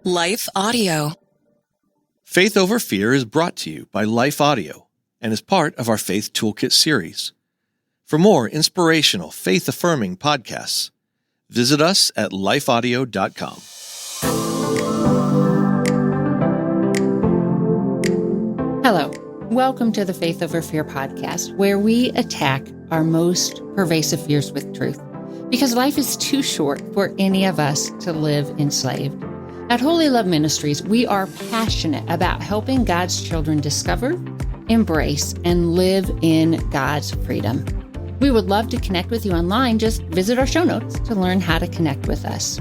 Life Audio. Faith Over Fear is brought to you by Life Audio and is part of our Faith Toolkit series. For more inspirational, faith-affirming podcasts, visit us at lifeaudio.com. Hello. Welcome to the Faith Over Fear podcast, where we attack our most pervasive fears with truth. Because life is too short for any of us to live enslaved. At Holy Love Ministries, we are passionate about helping God's children discover, embrace, and live in God's freedom. We would love to connect with you online. Just visit our show notes to learn how to connect with us.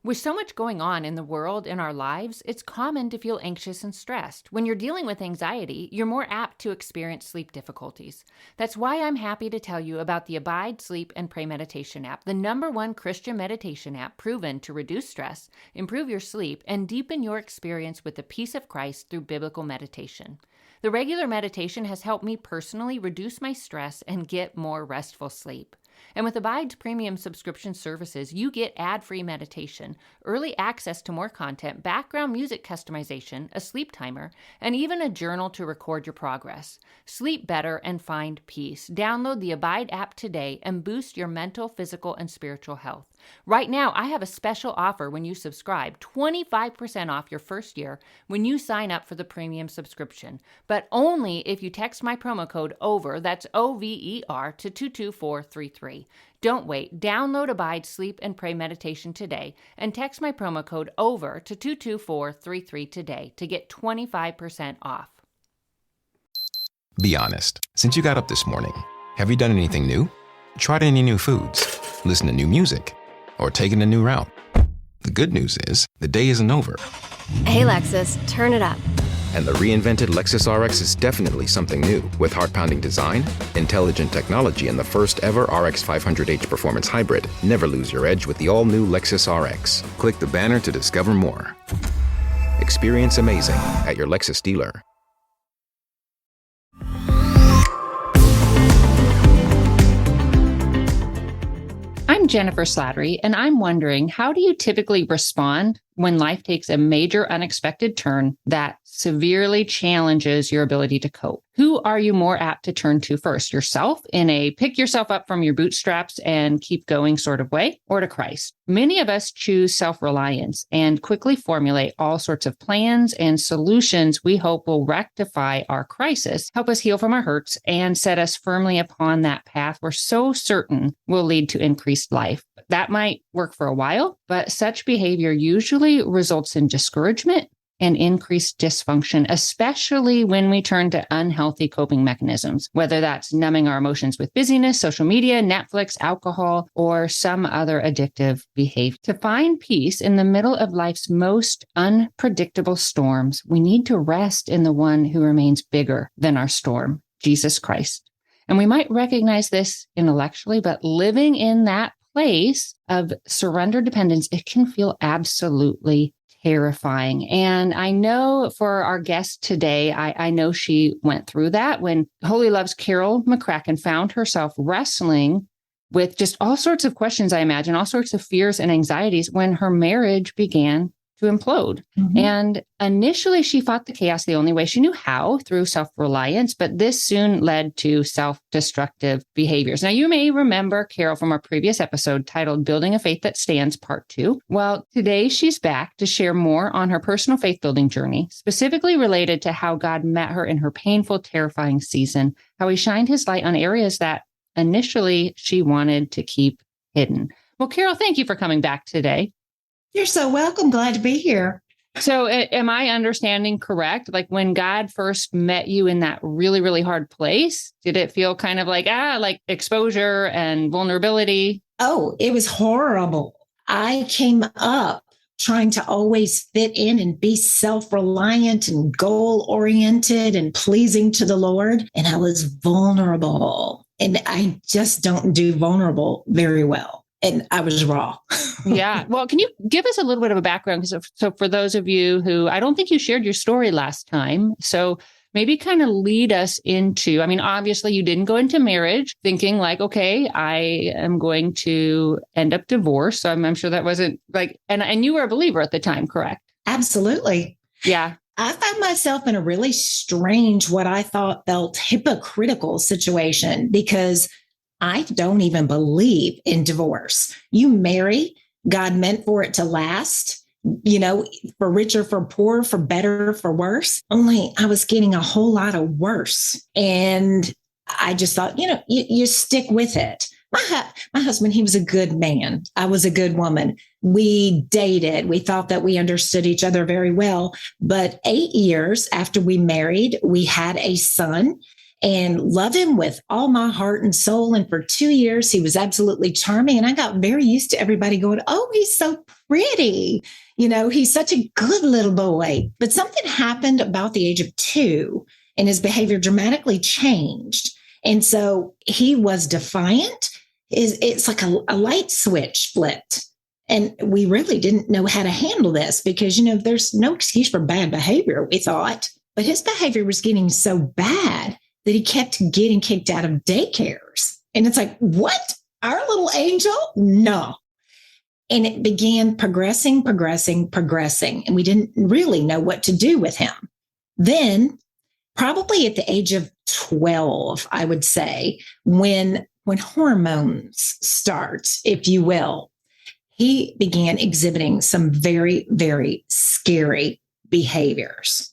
With so much going on in the world, in our lives, it's common to feel anxious and stressed. When you're dealing with anxiety, you're more apt to experience sleep difficulties. That's why I'm happy to tell you about the Abide, Sleep, and Pray meditation app, the #1 Christian meditation app proven to reduce stress, improve your sleep, and deepen your experience with the peace of Christ through biblical meditation. The regular meditation has helped me personally reduce my stress and get more restful sleep. And with Abide's premium subscription services, you get ad-free meditation, early access to more content, background music customization, a sleep timer, and even a journal to record your progress. Sleep better and find peace. Download the Abide app today and boost your mental, physical, and spiritual health. Right now, I have a special offer when you subscribe, 25% off your first year when you sign up for the premium subscription, but only if you text my promo code OVER, that's OVER, to 22433. Don't wait. Download Abide, Sleep, and Pray meditation today and text my promo code OVER to 22433 today to get 25% off. Be honest. Since you got up this morning, have you done anything new? Tried any new foods? Listened to new music? Or taken a new route? The good news is, the day isn't over. Hey Lexus, turn it up. And the reinvented Lexus RX is definitely something new, with heart-pounding design, intelligent technology, and the first ever RX 500h performance hybrid. Never lose your edge with the all-new Lexus RX. Click the banner to discover more. Experience amazing at your Lexus dealer. I'm Jennifer Slattery, and I'm wondering, how do you typically respond when life takes a major unexpected turn that severely challenges your ability to cope? Who are you more apt to turn to first? Yourself in a pick yourself up from your bootstraps and keep going sort of way, or to Christ? Many of us choose self-reliance and quickly formulate all sorts of plans and solutions we hope will rectify our crisis, help us heal from our hurts, and set us firmly upon that path we're so certain will lead to increased life. That might work for a while, but such behavior usually results in discouragement and increased dysfunction, especially when we turn to unhealthy coping mechanisms, whether that's numbing our emotions with busyness, social media, Netflix, alcohol, or some other addictive behavior. To find peace in the middle of life's most unpredictable storms, we need to rest in the one who remains bigger than our storm, Jesus Christ. And we might recognize this intellectually, but living in that place of surrender dependence, it can feel absolutely terrifying. And I know for our guest today, I know she went through that when Holy Love's Carol McCracken found herself wrestling with just all sorts of questions, I imagine, all sorts of fears and anxieties when her marriage began to implode. Mm-hmm. And initially she fought the chaos the only way she knew how, through self-reliance, but this soon led to self-destructive behaviors. Now, you may remember Carol from our previous episode titled Building a Faith That Stands, Part 2. Well, today she's back to share more on her personal faith-building journey, specifically related to how God met her in her painful, terrifying season, how he shined his light on areas that initially she wanted to keep hidden. Well, Carol, thank you for coming back today. You're so welcome. Glad to be here. So am I understanding correct? Like when God first met you in that really, really hard place, did it feel kind of like exposure and vulnerability? Oh, it was horrible. I came up trying to always fit in and be self-reliant and goal-oriented and pleasing to the Lord. And I was vulnerable. And I just don't do vulnerable very well. And I was raw. Yeah. Well, can you give us a little bit of a background? So for those of you who, I don't think you shared your story last time. So maybe kind of lead us into, I mean, obviously you didn't go into marriage thinking like, okay, I am going to end up divorced. So I'm sure that wasn't like, and you were a believer at the time, correct? Absolutely. Yeah. I found myself in a really strange, what I thought felt hypocritical situation because I don't even believe in divorce. You marry, God meant for it to last, for richer, for poorer, for better, for worse. Only I was getting a whole lot of worse. And I just thought, you stick with it. My husband, he was a good man. I was a good woman. We dated. We thought that we understood each other very well. But 8 years after we married, we had a son and love him with all my heart and soul. And for 2 years, he was absolutely charming. And I got very used to everybody going, oh, he's so pretty. He's such a good little boy. But something happened about the age of 2 and his behavior dramatically changed. And so he was defiant. It's like a light switch flipped. And we really didn't know how to handle this because, there's no excuse for bad behavior, we thought. But his behavior was getting so bad that he kept getting kicked out of daycares. And it's like, what? Our little angel? No. And it began progressing. And we didn't really know what to do with him. Then, probably at the age of 12, I would say, when hormones start, if you will, he began exhibiting some very, very scary behaviors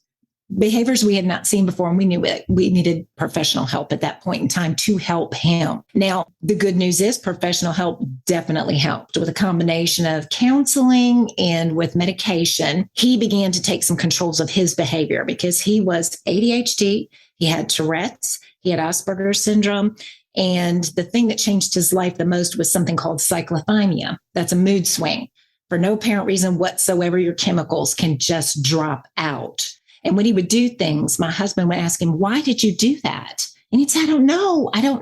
we had not seen before. And we knew we needed professional help at that point in time to help him. Now, the good news is professional help definitely helped with a combination of counseling and with medication. He began to take some controls of his behavior because he was ADHD. He had Tourette's. He had Asperger's syndrome. And the thing that changed his life the most was something called cyclothymia. That's a mood swing. For no apparent reason whatsoever, your chemicals can just drop out. And when he would do things, my husband would ask him, why did you do that? And he'd say, I don't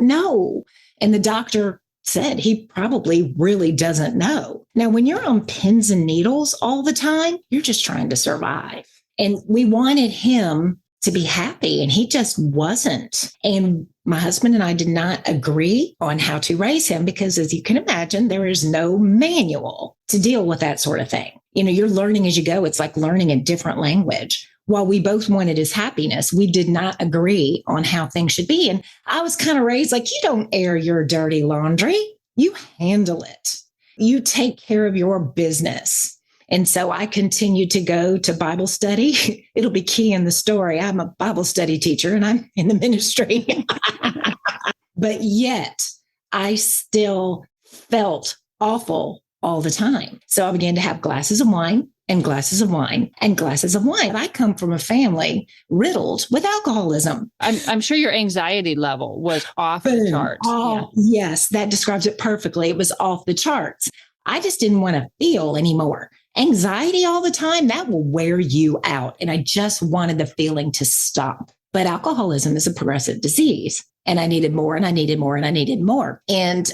know. And the doctor said he probably really doesn't know. Now, when you're on pins and needles all the time, you're just trying to survive. And we wanted him to be happy, and he just wasn't. And my husband and I did not agree on how to raise him because, as you can imagine, there is no manual to deal with that sort of thing. You're learning as you go. It's like learning a different language. While we both wanted his happiness, we did not agree on how things should be. And I was kind of raised like, you don't air your dirty laundry. You handle it. You take care of your business. And so I continued to go to Bible study. It'll be key in the story. I'm a Bible study teacher and I'm in the ministry. But yet I still felt awful all the time. So I began to have glasses of wine and glasses of wine and glasses of wine. I come from a family riddled with alcoholism. I'm sure your anxiety level was off the charts. Oh, yeah. Yes, that describes it perfectly. It was off the charts. I just didn't want to feel anymore. Anxiety all the time, that will wear you out. And I just wanted the feeling to stop. But alcoholism is a progressive disease. And I needed more and I needed more and I needed more. And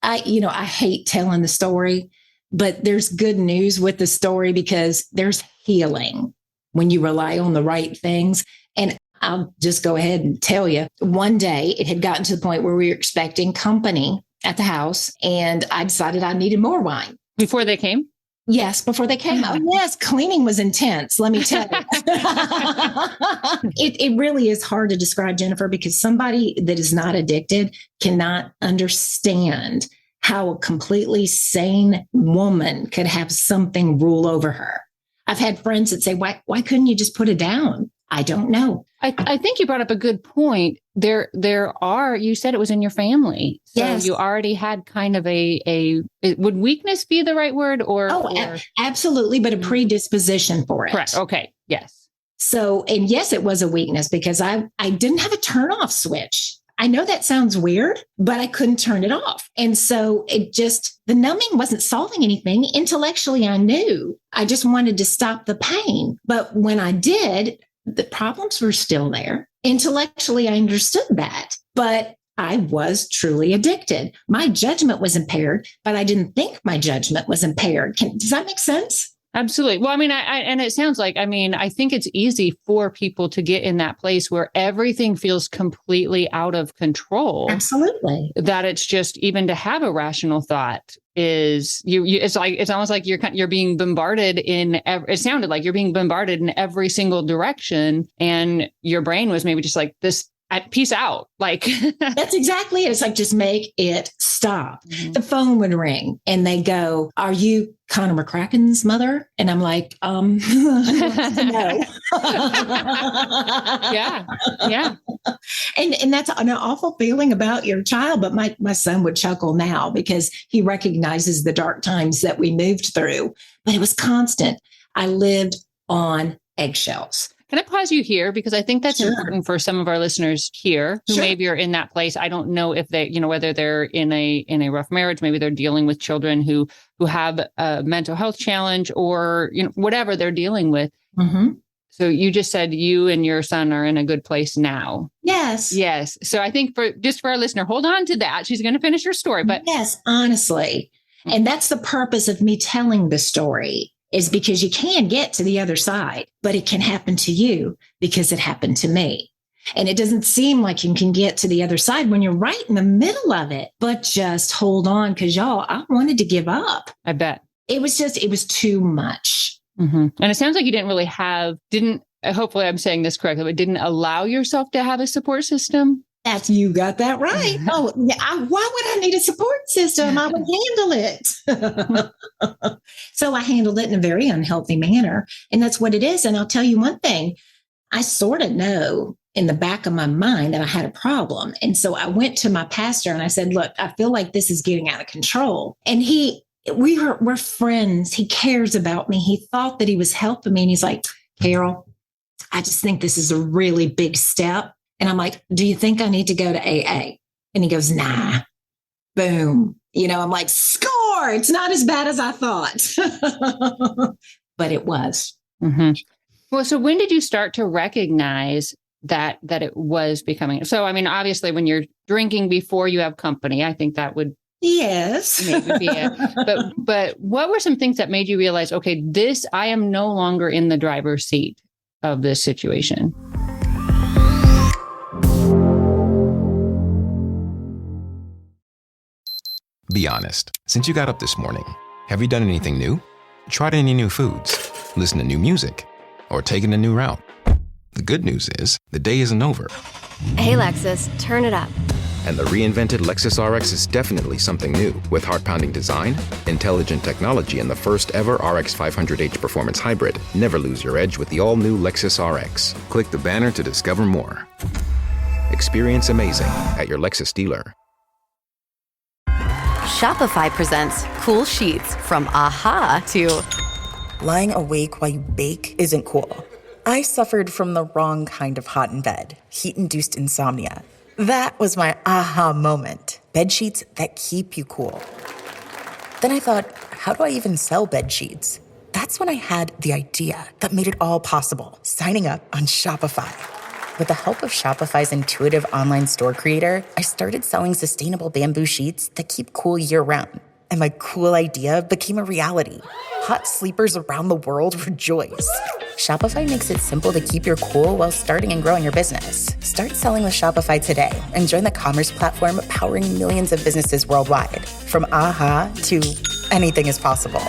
I hate telling the story, but there's good news with the story because there's healing when you rely on the right things. And I'll just go ahead and tell you, one day it had gotten to the point where we were expecting company at the house, and I decided I needed more wine. Before they came? Yes, before they came. Oh, yes, cleaning was intense, let me tell you. It really is hard to describe, Jennifer, because somebody that is not addicted cannot understand how a completely sane woman could have something rule over her. I've had friends that say, why couldn't you just put it down? I don't know. I think you brought up a good point. You said it was in your family. So yes. You already had kind of would weakness be the right word absolutely. But a predisposition for it. Correct. Okay. Yes. So, and yes, it was a weakness because I didn't have a turn off switch. I know that sounds weird, but I couldn't turn it off. And so the numbing wasn't solving anything. Intellectually, I knew. I just wanted to stop the pain. But when I did, the problems were still there. Intellectually, I understood that, but I was truly addicted. My judgment was impaired, but I didn't think my judgment was impaired. Does that make sense? Absolutely. Well, I mean, and it sounds like, I think it's easy for people to get in that place where everything feels completely out of control. Absolutely. That it's just even to have a rational thought is it's almost like you're being bombarded it sounded like you're being bombarded in every single direction. And your brain was maybe just like this, peace out. Like that's exactly it. It's like, just make it stop. Mm-hmm. The phone would ring and they go, "Are you Connor McCracken's mother?" And I'm like, no. Yeah. And that's an awful feeling about your child. But my son would chuckle now because he recognizes the dark times that we moved through, but it was constant. I lived on eggshells. Can I pause you here? Because I think that's important for some of our listeners here who maybe are in that place. I don't know if they, whether they're in a rough marriage, maybe they're dealing with children who have a mental health challenge or, whatever they're dealing with. Mm-hmm. So you just said you and your son are in a good place now. Yes. Yes. So I think for our listener, hold on to that. She's going to finish her story. But yes, honestly. And that's the purpose of me telling the story, is because you can get to the other side, but it can happen to you because it happened to me. And it doesn't seem like you can get to the other side when you're right in the middle of it, but just hold on. Cause y'all, I wanted to give up. I bet. It was too much. Mm-hmm. And it sounds like you hopefully I'm saying this correctly, but didn't allow yourself to have a support system. You got that right. Oh, why would I need a support system? I would handle it. So I handled it in a very unhealthy manner. And that's what it is. And I'll tell you one thing, I sort of know in the back of my mind that I had a problem. And so I went to my pastor and I said, "Look, I feel like this is getting out of control." And we're friends. He cares about me. He thought that he was helping me. And he's like, "Carol, I just think this is a really big step." And I'm like, "Do you think I need to go to AA?" And he goes, "Nah." Boom. I'm like, score. It's not as bad as I thought. But it was. Mm-hmm. Well, so when did you start to recognize that it was becoming? So, obviously when you're drinking before you have company, I think that would. Yes. Maybe be it. But what were some things that made you realize, okay, I am no longer in the driver's seat of this situation? Be honest. Since you got up this morning, have you done anything new? Tried any new foods? Listened to new music? Or taken a new route? The good news is, the day isn't over. Hey, Lexus, turn it up. And the reinvented Lexus RX is definitely something new. With heart-pounding design, intelligent technology, and the first ever RX 500h performance hybrid. Never lose your edge with the all-new Lexus RX. Click the banner to discover more. Experience amazing at your Lexus dealer. Shopify presents cool sheets from aha to lying awake while you bake isn't cool. I suffered from the wrong kind of hot in bed, heat-induced insomnia. That was my aha moment. Bed sheets that keep you cool. Then I thought, how do I even sell bed sheets? That's when I had the idea that made it all possible, signing up on Shopify. With the help of Shopify's intuitive online store creator, I started selling sustainable bamboo sheets that keep cool year-round. And my cool idea became a reality. Hot sleepers around the world rejoice. Shopify makes it simple to keep your cool while starting and growing your business. Start selling with Shopify today and join the commerce platform powering millions of businesses worldwide. From aha to anything is possible.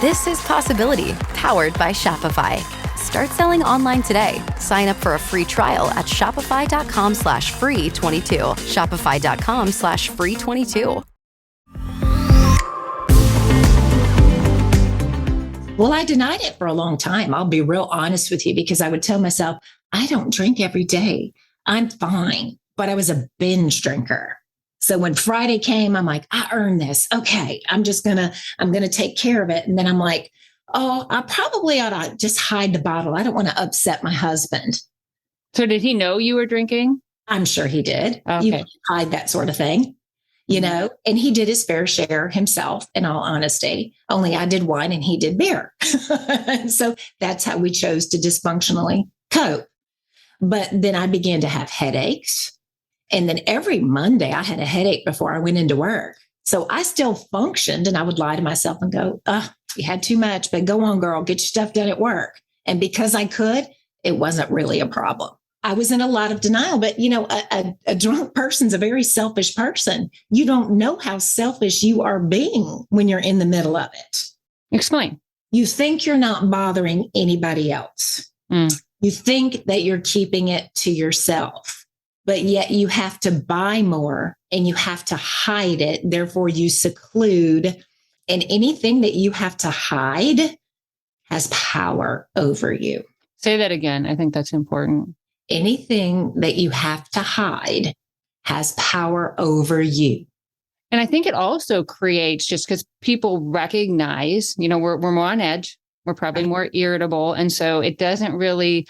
This is Possibility, powered by Shopify. Start selling online today. Sign up for a free trial at shopify.com/free22. Shopify.com/free22. Well, I denied it for a long time. I'll be real honest with you, because I would tell myself, I don't drink every day. I'm fine. But I was a binge drinker. So when Friday came, I'm like, I earned this. Okay, I'm going to take care of it. And then I'm like, oh, I probably ought to just hide the bottle. I don't want to upset my husband. So did he know you were drinking? I'm sure he did. Okay. You can't hide that sort of thing, and he did his fair share himself, in all honesty. Only I did wine and he did beer. So that's how we chose to dysfunctionally cope. But then I began to have headaches. And then every Monday I had a headache before I went into work. So I still functioned, and I would lie to myself and go, You had too much, but go on, girl, get your stuff done at work. And because I could, it wasn't really a problem. I was in a lot of denial, but a drunk person's a very selfish person. You don't know how selfish you are being when you're in the middle of it. Explain. You think you're not bothering anybody else. You think that you're keeping it to yourself, but yet you have to buy more and you have to hide it. Therefore, you seclude, and anything that you have to hide has power over you. Say that again. I think that's important. Anything that you have to hide has power over you. And I think it also creates, just because people recognize, we're more on edge, we're probably more irritable. And so it doesn't really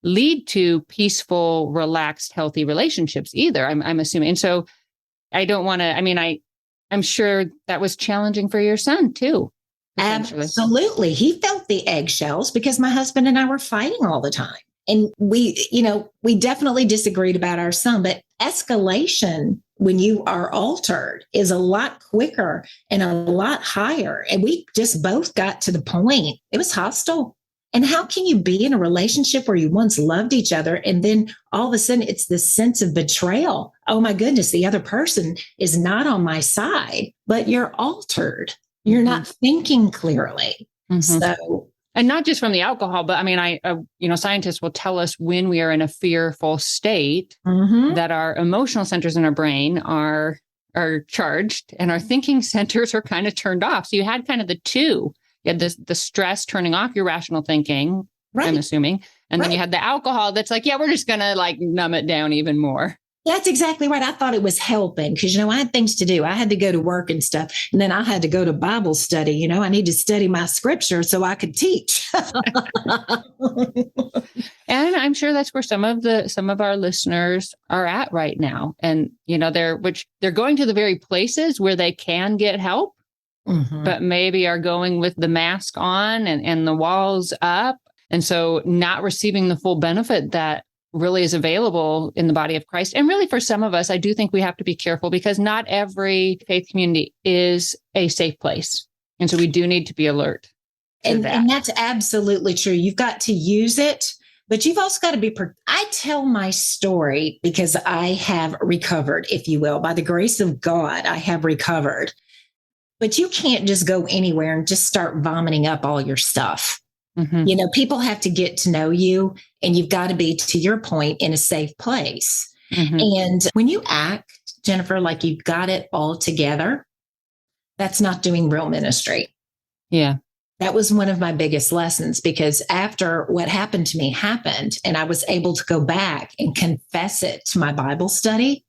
lead to peaceful, relaxed, healthy relationships either, I'm assuming. And so I don't want to, I'm sure that was challenging for your son too. Absolutely. He felt the eggshells because my husband and I were fighting all the time. And we definitely disagreed about our son, but escalation when you are altered is a lot quicker and a lot higher. And we just both got to the point. It was hostile. And how can you be in a relationship where you once loved each other and then all of a sudden it's this sense of betrayal? Oh my goodness, the other person is not on my side, but you're altered. You're not thinking clearly. So. And not just from the alcohol, but scientists will tell us when we are in a fearful state that our emotional centers in our brain are charged and our thinking centers are kind of turned off. So you had kind of the two. You had the stress turning off your rational thinking, right. I'm assuming. And then you had the alcohol that's like, yeah, we're just going to numb it down even more. That's exactly right. I thought it was helping because, I had things to do. I had to go to work and stuff. And then I had to go to Bible study. I need to study my scripture so I could teach. And I'm sure that's where some of our listeners are at right now. And, they're going to the very places where they can get help, but maybe are going with the mask on and the walls up. And so not receiving the full benefit that really is available in the body of Christ. And really for some of us, I do think we have to be careful because not every faith community is a safe place. And so we do need to be alert. And that's absolutely true. You've got to use it, but you've also got to be, I tell my story because I have recovered, if you will, by the grace of God, I have recovered, but you can't just go anywhere and just start vomiting up all your stuff. People have to get to know you and you've got to be, to your point, in a safe place. And when you act, Jennifer, like you've got it all together, that's not doing real ministry. Yeah. That was one of my biggest lessons because after what happened to me happened and I was able to go back and confess it to my Bible study,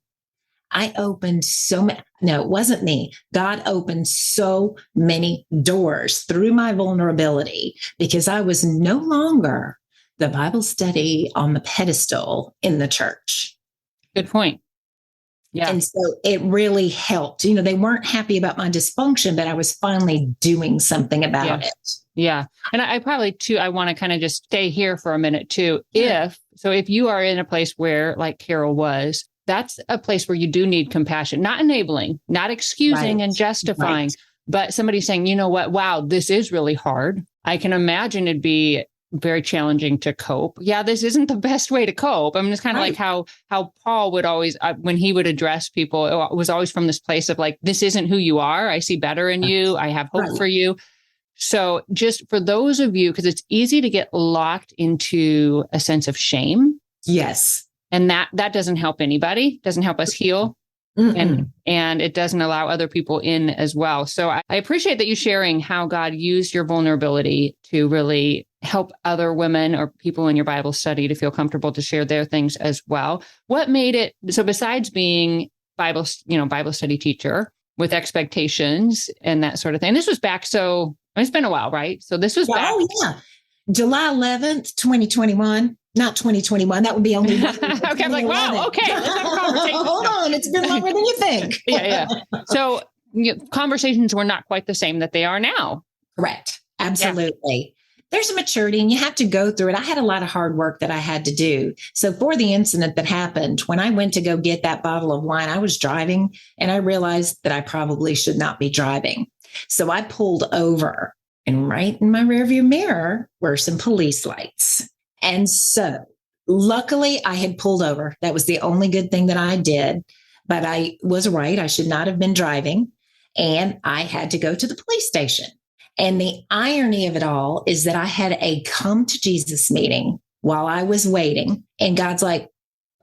I opened it wasn't me. God opened so many doors through my vulnerability because I was no longer the Bible study on the pedestal in the church. Good point. Yeah. And so it really helped. They weren't happy about my dysfunction, but I was finally doing something about it. Yeah. And I probably too, I want to kind of just stay here for a minute too. If you are in a place where, like Carol was, that's a place where you do need compassion, not enabling, not excusing and justifying, but somebody saying, you know what, wow, this is really hard. I can imagine it'd be very challenging to cope. Yeah, this isn't the best way to cope. I mean, it's kind of like how Paul would always, when he would address people, it was always from this place of like, this isn't who you are. I see better in you. I have hope for you. So just for those of you, because it's easy to get locked into a sense of shame. Yes. And that doesn't help anybody, doesn't help us heal. And it doesn't allow other people in as well. So I appreciate that you sharing how God used your vulnerability to really help other women or people in your Bible study to feel comfortable to share their things as well. What made it, so besides being Bible study teacher with expectations and that sort of thing, this was back, so it's been a while, right? So this was back. Oh, yeah. July 11th, 2021. Not 2021. That would be only. Okay, I'm like, wow. Okay, let's have a conversation. Hold on, it's been longer than you think. Yeah. So conversations were not quite the same that they are now. Correct. Absolutely. Yeah. There's a maturity, and you have to go through it. I had a lot of hard work that I had to do. So for the incident that happened, when I went to go get that bottle of wine, I was driving, and I realized that I probably should not be driving. So I pulled over. And right in my rearview mirror were some police lights. And so luckily I had pulled over. That was the only good thing that I did. But I was right. I should not have been driving. And I had to go to the police station. And the irony of it all is that I had a come to Jesus meeting while I was waiting. And God's like,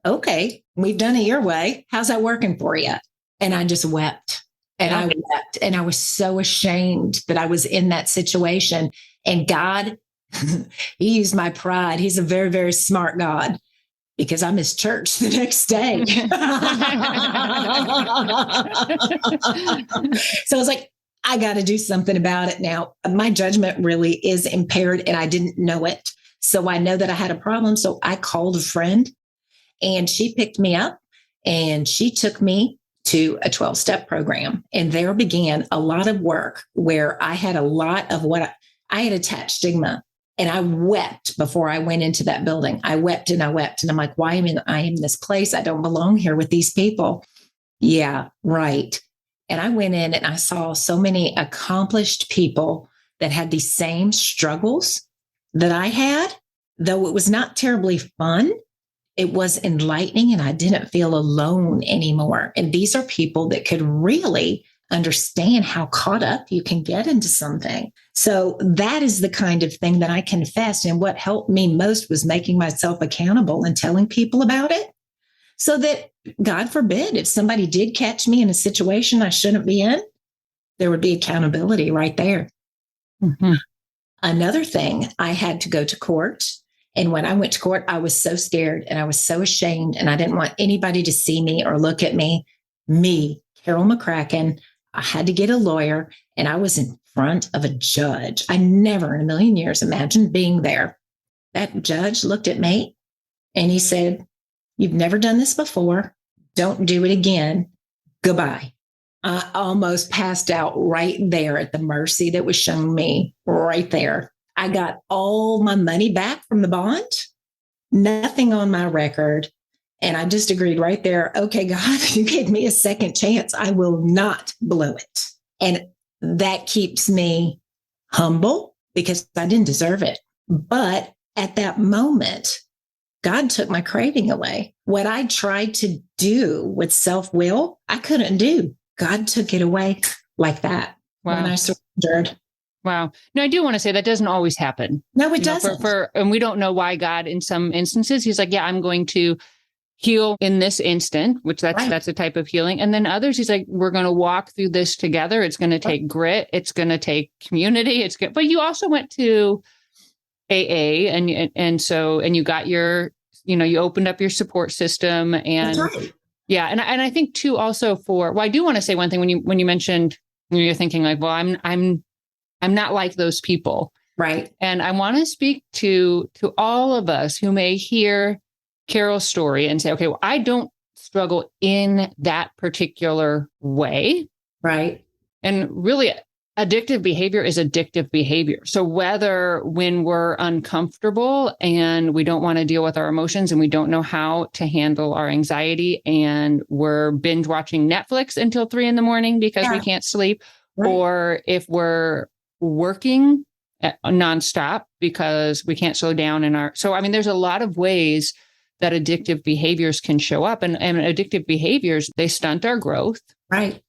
okay, we've done it your way. How's that working for you? And I just wept. And I wept. And I was so ashamed that I was in that situation. And God, he used my pride. He's a very, very smart God, because I missed church the next day. So I was like, I got to do something about it now. My judgment really is impaired and I didn't know it. So I know that I had a problem. So I called a friend and she picked me up and she took me to a 12-step program. And there began a lot of work where I had a lot of what I had attached stigma. And I wept before I went into that building. I wept and I wept. And I'm like, why am I in this place? I don't belong here with these people. Yeah, right. And I went in and I saw so many accomplished people that had these same struggles that I had, though it was not terribly fun. It was enlightening and I didn't feel alone anymore. And these are people that could really understand how caught up you can get into something. So that is the kind of thing that I confessed. And what helped me most was making myself accountable and telling people about it so that, God forbid, if somebody did catch me in a situation I shouldn't be in, there would be accountability right there. Mm-hmm. Another thing, I had to go to court. And when I went to court, I was so scared and I was so ashamed and I didn't want anybody to see me or look at me. Me, Carol McCracken, I had to get a lawyer and I was in front of a judge. I never in a million years imagined being there. That judge looked at me and he said, "You've never done this before. Don't do it again. Goodbye." I almost passed out right there at the mercy that was shown me right there. I got all my money back from the bond, nothing on my record. And I just agreed right there, okay, God, you gave me a second chance. I will not blow it. And that keeps me humble because I didn't deserve it. But at that moment, God took my craving away. What I tried to do with self-will, I couldn't do. God took it away like that. Wow. When I surrendered. Wow. No, I do want to say that doesn't always happen. No, it doesn't. And we don't know why God, in some instances, he's like, yeah, I'm going to heal in this instant, which that's a type of healing. And then others, he's like, we're going to walk through this together. It's going to take grit. It's going to take community. It's good. But you also went to AA and you got your, you opened up your support system and yeah. And I think too, also I do want to say one thing when you mentioned, you're thinking like, well, I'm not like those people. Right. And I want to speak to all of us who may hear Carol's story and say, okay, well, I don't struggle in that particular way. Right. And really, addictive behavior is addictive behavior. So whether when we're uncomfortable and we don't want to deal with our emotions and we don't know how to handle our anxiety and we're binge watching Netflix until 3 a.m. because we can't sleep, right. Or if we're working nonstop because we can't slow down so, I mean, there's a lot of ways that addictive behaviors can show up and addictive behaviors, they stunt our growth. Right.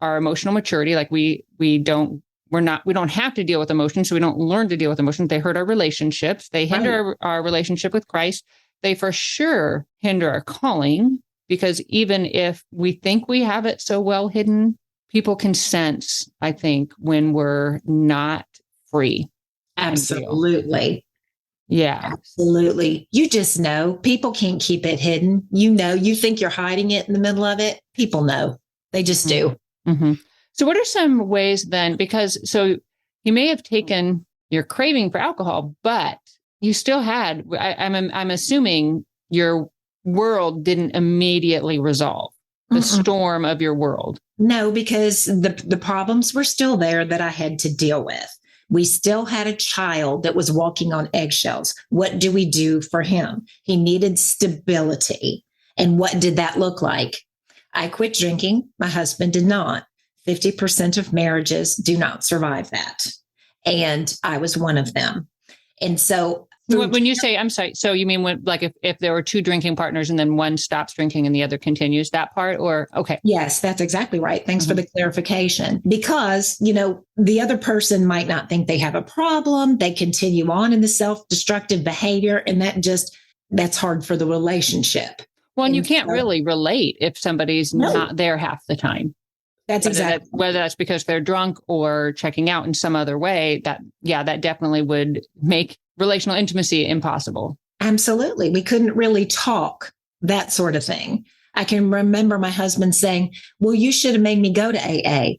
Our emotional maturity. Like we don't have to deal with emotions. So we don't learn to deal with emotions. They hurt our relationships. They hinder our relationship with Christ. They for sure hinder our calling because even if we think we have it so well hidden, people can sense, I think, when we're not free. Absolutely. Yeah. Absolutely. You just know people can't keep it hidden. You think you're hiding it in the middle of it. People know. They just do. Mm-hmm. So what are some ways then, so you may have taken your craving for alcohol, but you still had, I'm assuming your world didn't immediately resolve the storm of your world. No, because the problems were still there that I had to deal with. We still had a child that was walking on eggshells. What do we do for him? He needed stability. And what did that look like? I quit drinking. My husband did not. 50% of marriages do not survive that. And I was one of them. And so when you say, I'm sorry, so you mean when, like if there were two drinking partners and then one stops drinking and the other continues, that part, or okay. Yes, that's exactly right. Thanks for the clarification. Because, the other person might not think they have a problem. They continue on in the self-destructive behavior. And that's hard for the relationship. Well, and you can't really relate if somebody's not there half the time. That's exactly. Whether that's because they're drunk or checking out in some other way, that definitely would make relational intimacy impossible. Absolutely. We couldn't really talk, that sort of thing. I can remember my husband saying, well, you should have made me go to AA.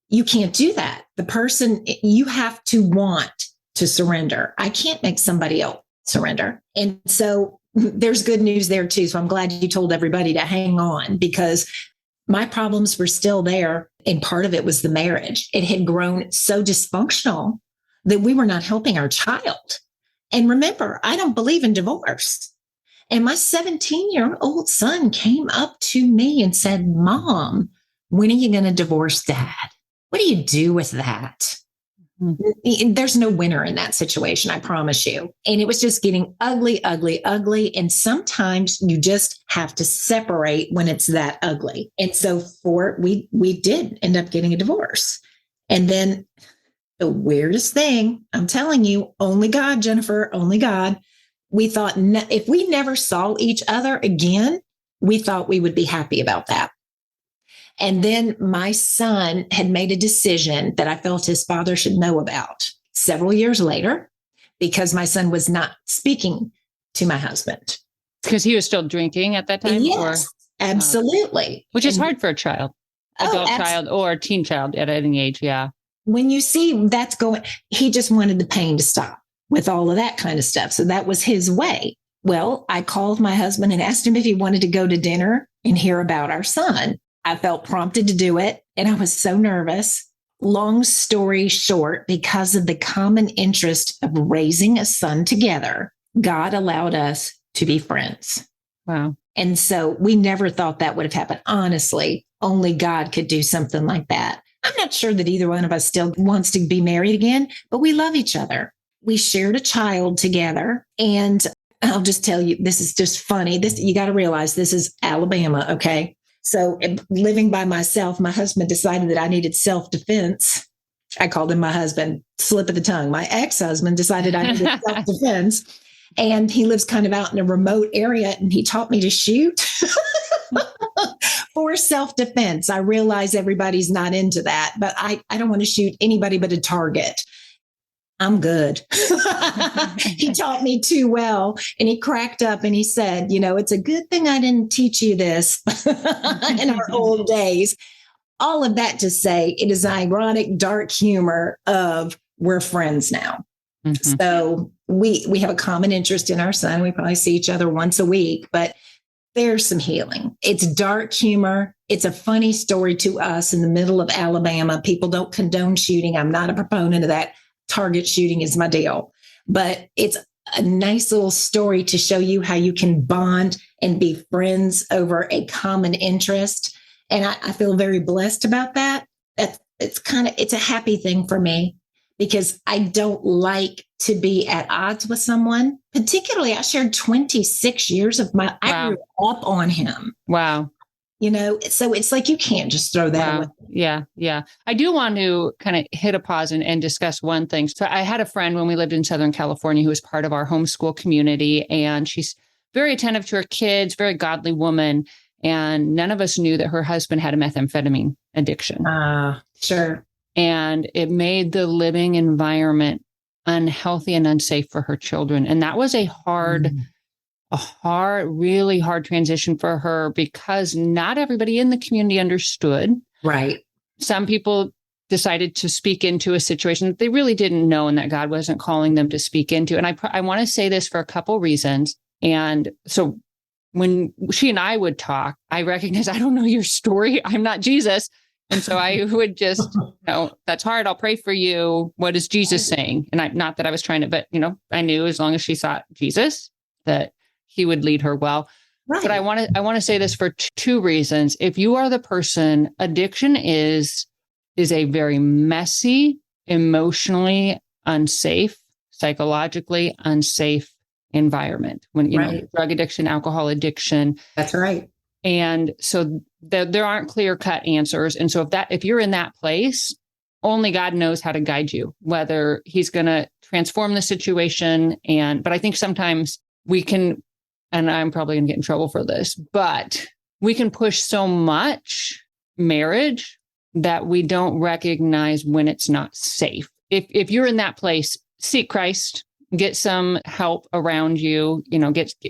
You can't do that. The person, you have to want to surrender. I can't make somebody else surrender. And so there's good news there too. So I'm glad you told everybody to hang on, because my problems were still there. And part of it was the marriage. It had grown so dysfunctional that we were not helping our child. And remember, I don't believe in divorce. And my 17-year-old son came up to me and said, Mom, when are you going to divorce Dad? What do you do with that? Mm-hmm. There's no winner in that situation, I promise you. And it was just getting ugly, ugly, ugly. And sometimes you just have to separate when it's that ugly. And so we did end up getting a divorce. And then the weirdest thing, I'm telling you, only God, Jennifer, only God. We thought if we never saw each other again, we thought we would be happy about that. And then my son had made a decision that I felt his father should know about several years later, because my son was not speaking to my husband. Because he was still drinking at that time? Yes, absolutely. Which is hard for a child, adult child or teen child at any age. Yeah. When you see that's going, he just wanted the pain to stop with all of that kind of stuff. So that was his way. Well, I called my husband and asked him if he wanted to go to dinner and hear about our son. I felt prompted to do it, and I was so nervous. Long story short, because of the common interest of raising a son together, God allowed us to be friends. Wow. And so we never thought that would have happened. Honestly, only God could do something like that. I'm not sure that either one of us still wants to be married again, but we love each other. We shared a child together. And I'll just tell you, this is just funny. You got to realize this is Alabama. Okay. So living by myself, my husband decided that I needed self-defense. I called him my husband, slip of the tongue. My ex-husband decided I needed self-defense. And he lives kind of out in a remote area, and he taught me to shoot for self-defense. I realize everybody's not into that, but I don't want to shoot anybody but a target. I'm good. He taught me too well. And he cracked up and he said, it's a good thing I didn't teach you this in our old days. All of that to say, it is ironic, dark humor of we're friends now. Mm-hmm. So we have a common interest in our son. We probably see each other once a week, but there's some healing. It's dark humor. It's a funny story to us in the middle of Alabama. People don't condone shooting. I'm not a proponent of that. Target shooting is my deal, but it's a nice little story to show you how you can bond and be friends over a common interest. And I feel very blessed about that. It's a happy thing for me, because I don't like to be at odds with someone. Particularly, I shared 26 years of I grew up on him. Wow. So it's like, you can't just throw that away. Yeah. Yeah. I do want to kind of hit a pause and discuss one thing. So I had a friend when we lived in Southern California who was part of our homeschool community, and she's very attentive to her kids, very godly woman. And none of us knew that her husband had a methamphetamine addiction. Sure. And it made the living environment unhealthy and unsafe for her children. And that was a really hard transition for her, because not everybody in the community understood. Right. Some people decided to speak into a situation that they really didn't know and that God wasn't calling them to speak into. And I want to say this for a couple reasons. And so when she and I would talk, I recognize I don't know your story. I'm not Jesus. And so I would just, that's hard. I'll pray for you. What is Jesus saying? And not that I was trying to, but, I knew as long as she sought Jesus, that he would lead her well. Right. But I want to say this for two reasons. If you are the person, addiction is a very messy, emotionally unsafe, psychologically unsafe environment when, drug addiction, alcohol addiction. That's right. And so there aren't clear-cut answers. And so if you're in that place, only God knows how to guide you, whether he's going to transform the situation. But I think sometimes we can, and I'm probably going to get in trouble for this, but we can push so much marriage that we don't recognize when it's not safe. If you're in that place, seek Christ, get some help around you,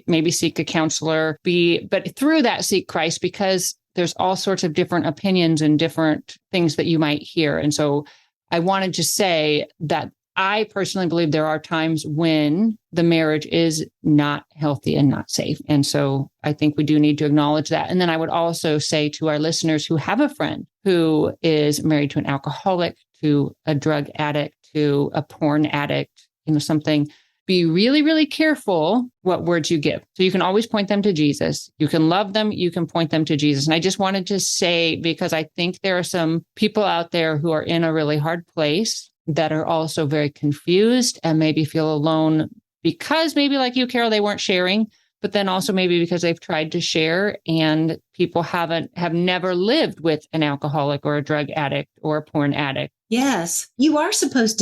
maybe seek a counselor, but through that seek Christ, because there's all sorts of different opinions and different things that you might hear. And so I wanted to say that I personally believe there are times when the marriage is not healthy and not safe. And so I think we do need to acknowledge that. And then I would also say to our listeners who have a friend who is married to an alcoholic, to a drug addict, to a porn addict, something, be really, really careful what words you give. So you can always point them to Jesus. You can love them. You can point them to Jesus. And I just wanted to say, because I think there are some people out there who are in a really hard place that are also very confused and maybe feel alone because maybe like you, Carol, they weren't sharing, but then also maybe because they've tried to share and people have never lived with an alcoholic or a drug addict or a porn addict. Yes, you're supposed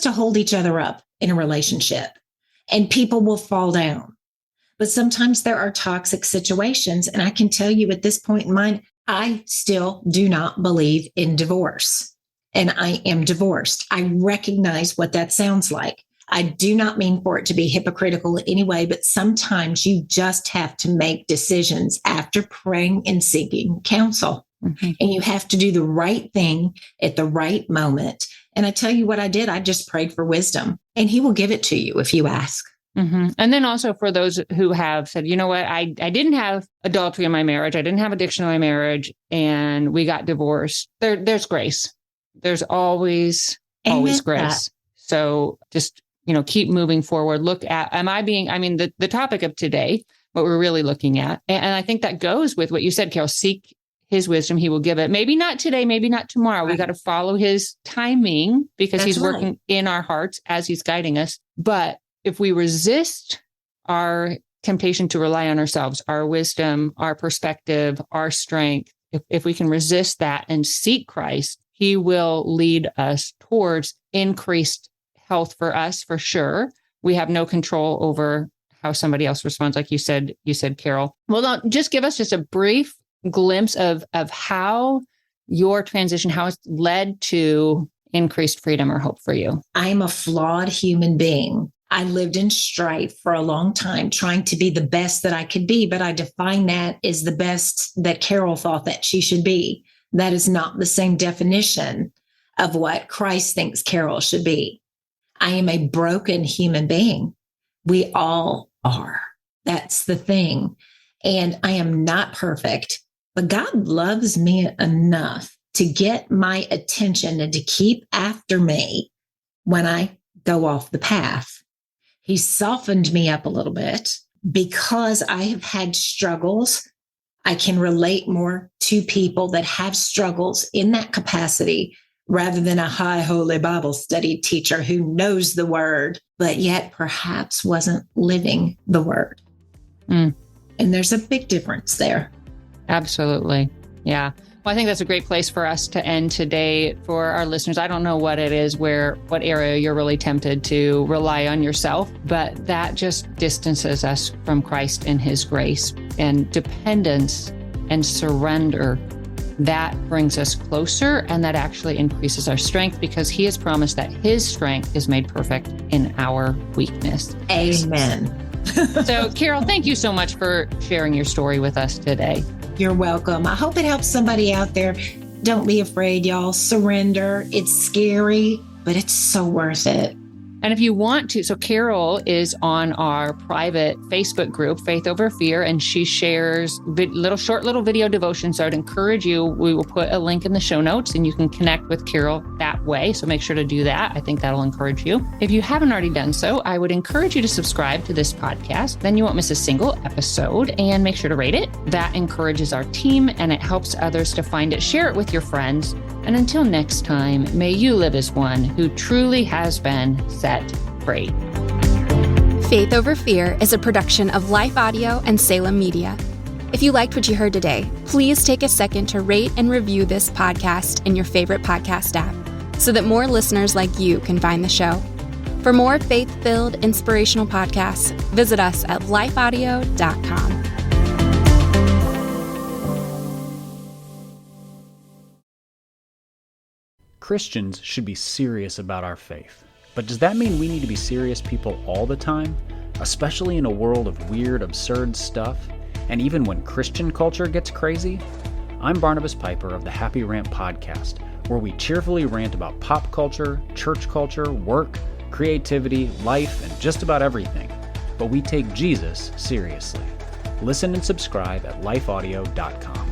to hold each other up in a relationship, and people will fall down. But sometimes there are toxic situations. And I can tell you at this point in mine, I still do not believe in divorce. And I am divorced. I recognize what that sounds like. I do not mean for it to be hypocritical in any way, but sometimes you just have to make decisions after praying and seeking counsel. Mm-hmm. And you have to do the right thing at the right moment. And I tell you what I did. I just prayed for wisdom, and he will give it to you if you ask. Mm-hmm. And then also for those who have said, you know what, I didn't have adultery in my marriage. I didn't have addiction in my marriage, and we got divorced. There's grace. There's always grace. That. So just, keep moving forward. Look at, the topic of today, what we're really looking at. And I think that goes with what you said, Carol, seek his wisdom. He will give it. Maybe not today, maybe not tomorrow. Right. We got to follow his timing because he's working in our hearts as he's guiding us. But if we resist our temptation to rely on ourselves, our wisdom, our perspective, our strength, if we can resist that and seek Christ, he will lead us towards increased health for us, for sure. We have no control over how somebody else responds. Like you said, Carol. Well, just give us just a brief glimpse of how your transition, how it's led to increased freedom or hope for you. I'm a flawed human being. I lived in strife for a long time, trying to be the best that I could be, but I define that as the best that Carol thought that she should be. That is not the same definition of what Christ thinks Carol should be. I am a broken human being. We all are. That's the thing. And I am not perfect, but God loves me enough to get my attention and to keep after me when I go off the path. He softened me up a little bit because I have had struggles. I can relate more to people that have struggles in that capacity rather than a high holy Bible study teacher who knows the word, but yet perhaps wasn't living the word. And there's a big difference there. Absolutely. Yeah. Well, I think that's a great place for us to end today for our listeners. I don't know what it is, what area you're really tempted to rely on yourself, but that just distances us from Christ and his grace, and dependence and surrender. That brings us closer, and that actually increases our strength because he has promised that his strength is made perfect in our weakness. Amen. So, Carol, thank you so much for sharing your story with us today. You're welcome. I hope it helps somebody out there. Don't be afraid, y'all. Surrender. It's scary, but it's so worth it. And if you want to, so Carol is on our private Facebook group, Faith Over Fear, and she shares short little video devotions. So I'd encourage you, we will put a link in the show notes and you can connect with Carol that way. So make sure to do that. I think that'll encourage you. If you haven't already done so, I would encourage you to subscribe to this podcast. Then you won't miss a single episode, and make sure to rate it. That encourages our team and it helps others to find it. Share it with your friends. And until next time, may you live as one who truly has been set free. Faith Over Fear is a production of Life Audio and Salem Media. If you liked what you heard today, please take a second to rate and review this podcast in your favorite podcast app so that more listeners like you can find the show. For more faith-filled, inspirational podcasts, visit us at lifeaudio.com. Christians should be serious about our faith. But does that mean we need to be serious people all the time? Especially in a world of weird, absurd stuff? And even when Christian culture gets crazy? I'm Barnabas Piper of the Happy Rant podcast, where we cheerfully rant about pop culture, church culture, work, creativity, life, and just about everything. But we take Jesus seriously. Listen and subscribe at lifeaudio.com.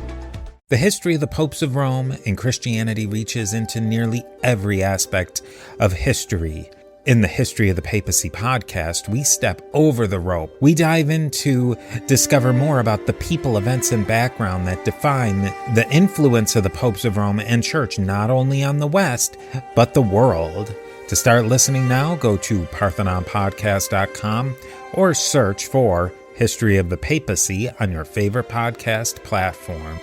The history of the popes of Rome and Christianity reaches into nearly every aspect of history. In the History of the Papacy podcast, we step over the rope. We dive in to discover more about the people, events, and background that define the influence of the popes of Rome and Church, not only on the West, but the world. To start listening now, go to parthenonpodcast.com or search for History of the Papacy on your favorite podcast platform.